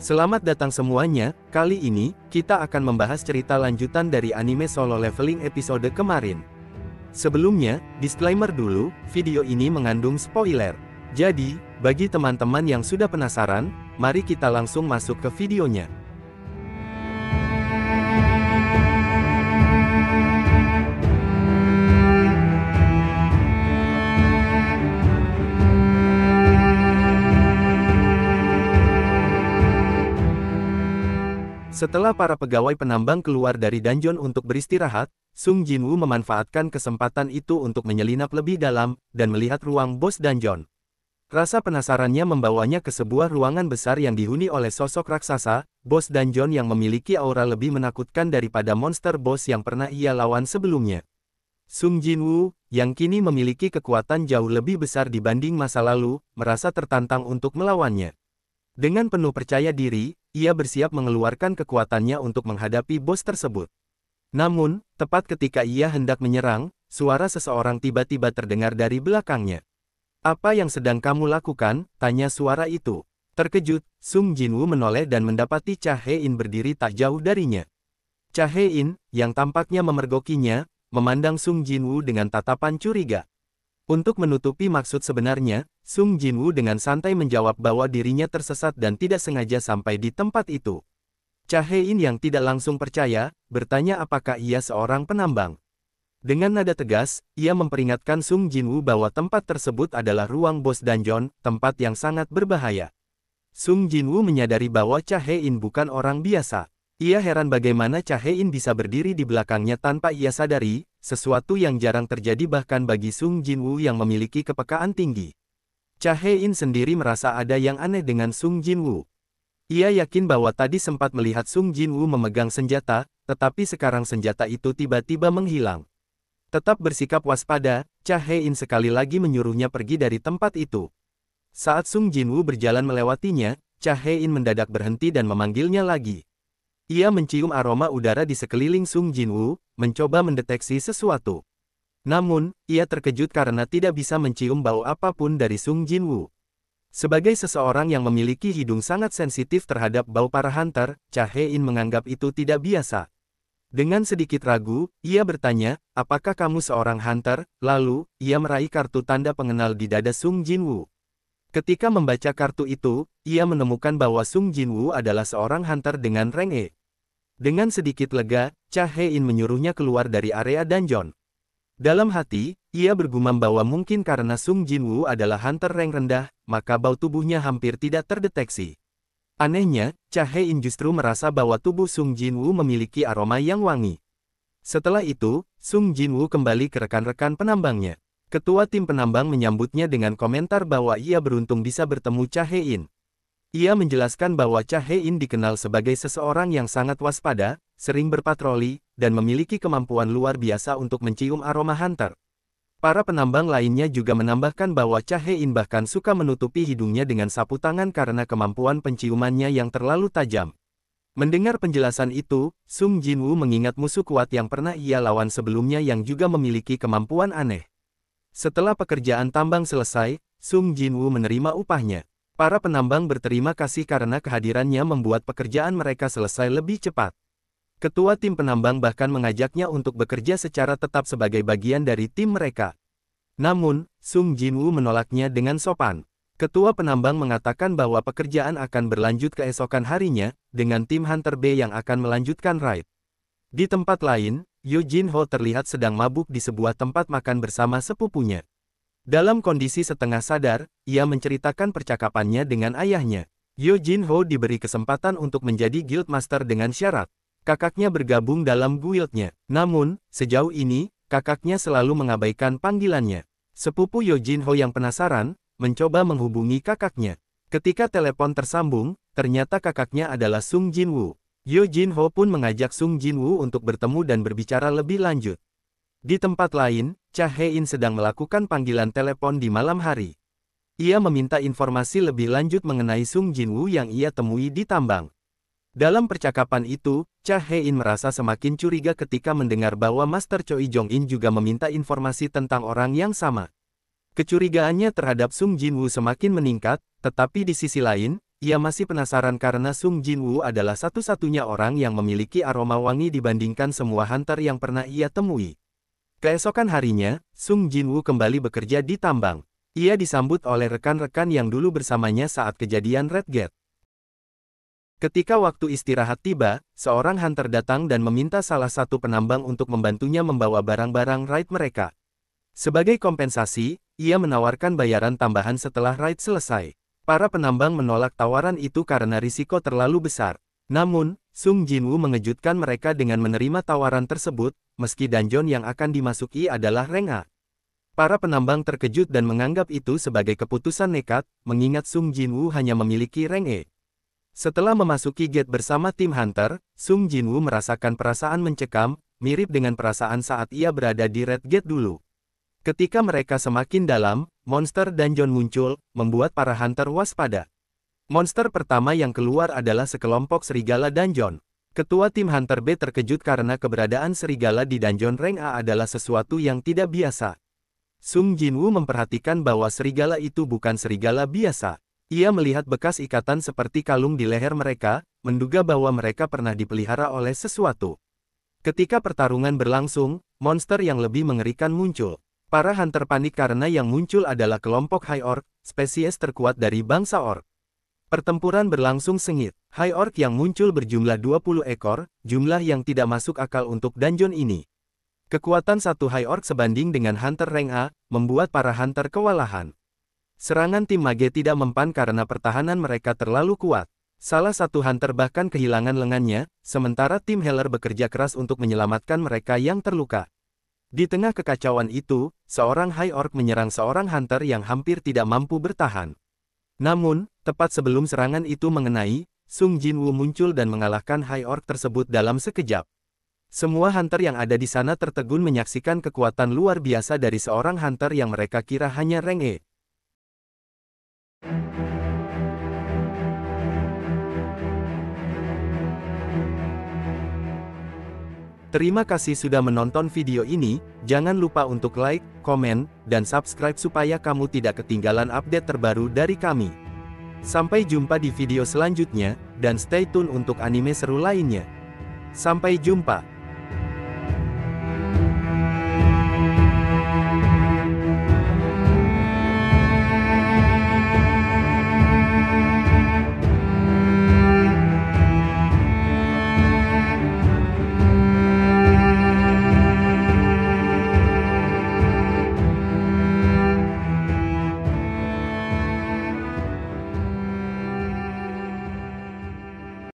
Selamat datang semuanya, kali ini, kita akan membahas cerita lanjutan dari anime Solo Leveling episode kemarin. Sebelumnya, disclaimer dulu, video ini mengandung spoiler. Jadi, bagi teman-teman yang sudah penasaran, mari kita langsung masuk ke videonya. Setelah para pegawai penambang keluar dari dungeon untuk beristirahat, Sung Jinwoo memanfaatkan kesempatan itu untuk menyelinap lebih dalam, dan melihat ruang bos dungeon. Rasa penasarannya membawanya ke sebuah ruangan besar yang dihuni oleh sosok raksasa, bos dungeon yang memiliki aura lebih menakutkan daripada monster bos yang pernah ia lawan sebelumnya. Sung Jinwoo, yang kini memiliki kekuatan jauh lebih besar dibanding masa lalu, merasa tertantang untuk melawannya. Dengan penuh percaya diri, ia bersiap mengeluarkan kekuatannya untuk menghadapi bos tersebut. Namun, tepat ketika ia hendak menyerang, suara seseorang tiba-tiba terdengar dari belakangnya. "Apa yang sedang kamu lakukan?" tanya suara itu. Terkejut, Sung Jinwoo menoleh dan mendapati Cha Hae-in berdiri tak jauh darinya. Cha Hae-in, yang tampaknya memergokinya, memandang Sung Jinwoo dengan tatapan curiga. Untuk menutupi maksud sebenarnya, Sung Jinwoo dengan santai menjawab bahwa dirinya tersesat dan tidak sengaja sampai di tempat itu. Cha Hae-in yang tidak langsung percaya, bertanya apakah ia seorang penambang. Dengan nada tegas, ia memperingatkan Sung Jinwoo bahwa tempat tersebut adalah ruang bos dungeon, tempat yang sangat berbahaya. Sung Jinwoo menyadari bahwa Cha Hae-in bukan orang biasa. Ia heran bagaimana Cha Hae-in bisa berdiri di belakangnya tanpa ia sadari, sesuatu yang jarang terjadi bahkan bagi Sung Jinwoo yang memiliki kepekaan tinggi. Cha Hae-in sendiri merasa ada yang aneh dengan Sung Jinwoo. Ia yakin bahwa tadi sempat melihat Sung Jinwoo memegang senjata, tetapi sekarang senjata itu tiba-tiba menghilang. Tetap bersikap waspada, Cha Hae-in sekali lagi menyuruhnya pergi dari tempat itu. Saat Sung Jinwoo berjalan melewatinya, Cha Hae-in mendadak berhenti dan memanggilnya lagi. Ia mencium aroma udara di sekeliling Sung Jinwoo, mencoba mendeteksi sesuatu. Namun, ia terkejut karena tidak bisa mencium bau apapun dari Sung Jinwoo. Sebagai seseorang yang memiliki hidung sangat sensitif terhadap bau para hunter, Cha Hae-in menganggap itu tidak biasa. Dengan sedikit ragu, ia bertanya, "Apakah kamu seorang hunter?" Lalu, ia meraih kartu tanda pengenal di dada Sung Jinwoo. Ketika membaca kartu itu, ia menemukan bahwa Sung Jinwoo adalah seorang hunter dengan rank E. Dengan sedikit lega, Cha Hae-in menyuruhnya keluar dari area dungeon. Dalam hati, ia bergumam bahwa mungkin karena Sung Jinwoo adalah hunter rank rendah, maka bau tubuhnya hampir tidak terdeteksi. Anehnya, Cha Hae-in justru merasa bahwa tubuh Sung Jinwoo memiliki aroma yang wangi. Setelah itu, Sung Jinwoo kembali ke rekan-rekan penambangnya. Ketua tim penambang menyambutnya dengan komentar bahwa ia beruntung bisa bertemu Cha Hae-in. Ia menjelaskan bahwa Cha Hae-in dikenal sebagai seseorang yang sangat waspada, sering berpatroli, dan memiliki kemampuan luar biasa untuk mencium aroma hunter. Para penambang lainnya juga menambahkan bahwa Cha Hae-in bahkan suka menutupi hidungnya dengan sapu tangan karena kemampuan penciumannya yang terlalu tajam. Mendengar penjelasan itu, Sung Jinwoo mengingat musuh kuat yang pernah ia lawan sebelumnya yang juga memiliki kemampuan aneh. Setelah pekerjaan tambang selesai, Sung Jinwoo menerima upahnya. Para penambang berterima kasih karena kehadirannya membuat pekerjaan mereka selesai lebih cepat. Ketua tim penambang bahkan mengajaknya untuk bekerja secara tetap sebagai bagian dari tim mereka. Namun, Sung Jinwoo menolaknya dengan sopan. Ketua penambang mengatakan bahwa pekerjaan akan berlanjut keesokan harinya, dengan tim Hunter B yang akan melanjutkan raid. Di tempat lain, Yoo Jin-ho terlihat sedang mabuk di sebuah tempat makan bersama sepupunya. Dalam kondisi setengah sadar, ia menceritakan percakapannya dengan ayahnya. Yoo Jin-ho diberi kesempatan untuk menjadi guild master dengan syarat kakaknya bergabung dalam guildnya. Namun, sejauh ini, kakaknya selalu mengabaikan panggilannya. Sepupu Yoo Jin-ho yang penasaran, mencoba menghubungi kakaknya. Ketika telepon tersambung, ternyata kakaknya adalah Sung Jinwoo. Yoo Jin-ho pun mengajak Sung Jinwoo untuk bertemu dan berbicara lebih lanjut. Di tempat lain, Cha Hae-in sedang melakukan panggilan telepon di malam hari. Ia meminta informasi lebih lanjut mengenai Sung Jinwoo yang ia temui di tambang. Dalam percakapan itu, Cha Hae-in merasa semakin curiga ketika mendengar bahwa Master Choi Jong-in juga meminta informasi tentang orang yang sama. Kecurigaannya terhadap Sung Jinwoo semakin meningkat, tetapi di sisi lain, ia masih penasaran karena Sung Jinwoo adalah satu-satunya orang yang memiliki aroma wangi dibandingkan semua hunter yang pernah ia temui. Keesokan harinya, Sung Jinwoo kembali bekerja di tambang. Ia disambut oleh rekan-rekan yang dulu bersamanya saat kejadian Red Gate. Ketika waktu istirahat tiba, seorang hunter datang dan meminta salah satu penambang untuk membantunya membawa barang-barang raid mereka. Sebagai kompensasi, ia menawarkan bayaran tambahan setelah raid selesai. Para penambang menolak tawaran itu karena risiko terlalu besar. Namun, Sung Jinwoo mengejutkan mereka dengan menerima tawaran tersebut, meski dungeon yang akan dimasuki adalah rank A. Para penambang terkejut dan menganggap itu sebagai keputusan nekat, mengingat Sung Jinwoo hanya memiliki rank E. Setelah memasuki gate bersama tim hunter, Sung Jinwoo merasakan perasaan mencekam, mirip dengan perasaan saat ia berada di Red Gate dulu. Ketika mereka semakin dalam, monster dungeon muncul, membuat para hunter waspada. Monster pertama yang keluar adalah sekelompok serigala dungeon. Ketua tim hunter B terkejut karena keberadaan serigala di dungeon rank A adalah sesuatu yang tidak biasa. Sung Jinwoo memperhatikan bahwa serigala itu bukan serigala biasa. Ia melihat bekas ikatan seperti kalung di leher mereka, menduga bahwa mereka pernah dipelihara oleh sesuatu. Ketika pertarungan berlangsung, monster yang lebih mengerikan muncul. Para hunter panik karena yang muncul adalah kelompok High Orc, spesies terkuat dari bangsa Orc. Pertempuran berlangsung sengit. High Orc yang muncul berjumlah 20 ekor, jumlah yang tidak masuk akal untuk dungeon ini. Kekuatan satu High Orc sebanding dengan hunter rank A, membuat para hunter kewalahan. Serangan tim mage tidak mempan karena pertahanan mereka terlalu kuat. Salah satu hunter bahkan kehilangan lengannya, sementara tim healer bekerja keras untuk menyelamatkan mereka yang terluka. Di tengah kekacauan itu, seorang High Orc menyerang seorang hunter yang hampir tidak mampu bertahan. Namun, tepat sebelum serangan itu mengenai, Sung Jinwoo muncul dan mengalahkan High Orc tersebut dalam sekejap. Semua hunter yang ada di sana tertegun menyaksikan kekuatan luar biasa dari seorang hunter yang mereka kira hanya rank E. Terima kasih sudah menonton video ini, jangan lupa untuk like, komen, dan subscribe supaya kamu tidak ketinggalan update terbaru dari kami. Sampai jumpa di video selanjutnya, dan stay tune untuk anime seru lainnya. Sampai jumpa.